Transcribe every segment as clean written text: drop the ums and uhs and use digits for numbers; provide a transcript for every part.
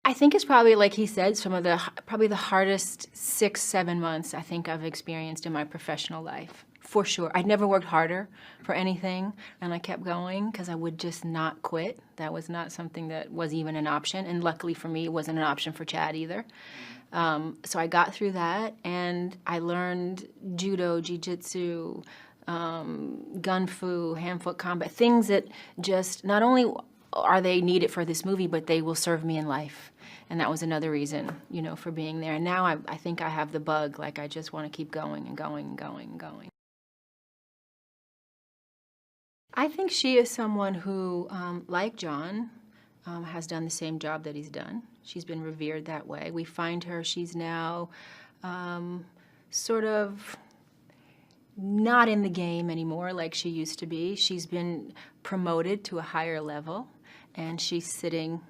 I think it's probably, like he said, probably the hardest 6, 7 months I think I've experienced in my professional life, for sure. I'd never worked harder for anything, and I kept going because I would just not quit. That was not something that was even an option, and luckily for me, it wasn't an option for Chad either. So I got through that, and I learned judo, jiu-jitsu, gun fu, hand-foot combat, things that just not only are they needed for this movie, but they will serve me in life. And that was another reason, you know, for being there. And now I think I have the bug, like I just want to keep going and going and going and going. I think she is someone who, like John, has done the same job that he's done. She's been revered that way. We find her, she's now sort of not in the game anymore like she used to be. She's been promoted to a higher level, and she's sitting,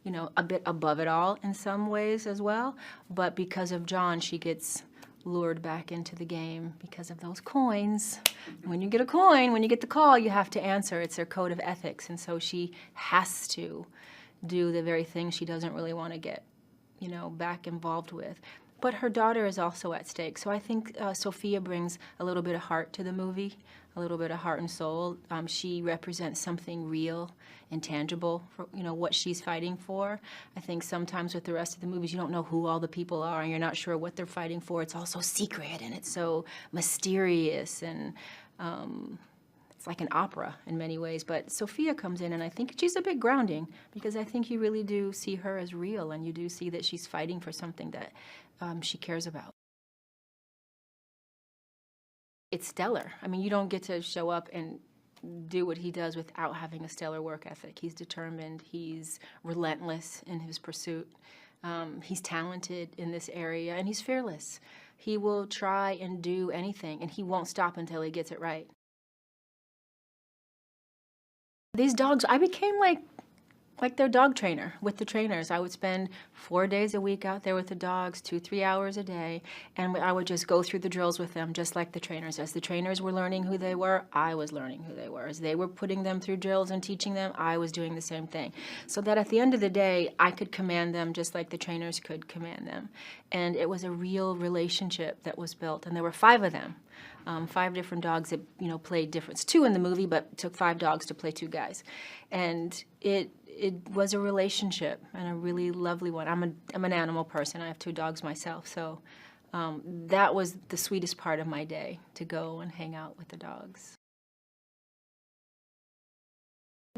you know, a bit above it all in some ways as well. But because of John, she gets lured back into the game because of those coins. When you get a coin, when you get the call, you have to answer. It's their code of ethics. And so she has to do the very thing she doesn't really want to get, you know, back involved with. But her daughter is also at stake. So I think Sophia brings a little bit of heart to the movie, a little bit of heart and soul. She represents something real and tangible for, you know, what she's fighting for. I think sometimes with the rest of the movies, you don't know who all the people are and you're not sure what they're fighting for. It's all so secret and it's so mysterious, and it's like an opera in many ways. But Sophia comes in, and I think she's a bit grounding, because I think you really do see her as real, and you do see that she's fighting for something that she cares about. It's stellar. I mean, you don't get to show up and do what he does without having a stellar work ethic. He's determined, he's relentless in his pursuit, he's talented in this area, and he's fearless. He will try and do anything, and he won't stop until he gets it right. These dogs, I became like their dog trainer with the trainers. I would spend 4 days a week out there with the dogs, 2, 3 hours a day, and I would just go through the drills with them just like the trainers. As the trainers were learning who they were, I was learning who they were. As they were putting them through drills and teaching them, I was doing the same thing. So that at the end of the day, I could command them just like the trainers could command them. And it was a real relationship that was built, and there were 5 of them. 5 different dogs that, you know, played different. 2 in the movie, but it took 5 dogs to play 2 guys. And it was a relationship, and a really lovely one. I'm an animal person. I have 2 dogs myself, so that was the sweetest part of my day, to go and hang out with the dogs.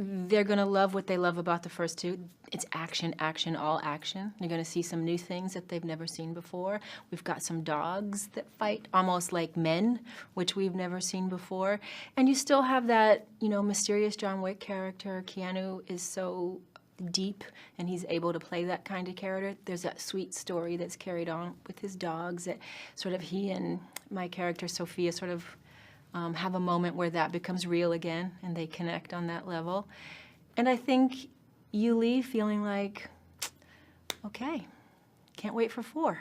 They're going to love what they love about the first 2. It's action, action, all action. You're going to see some new things that they've never seen before. We've got some dogs that fight almost like men, which we've never seen before. And you still have that, you know, mysterious John Wick character. Keanu is so deep, and he's able to play that kind of character. There's that sweet story that's carried on with his dogs, that sort of he and my character Sophia sort of have a moment where that becomes real again, and they connect on that level. And I think you leave feeling like, okay, can't wait for 4.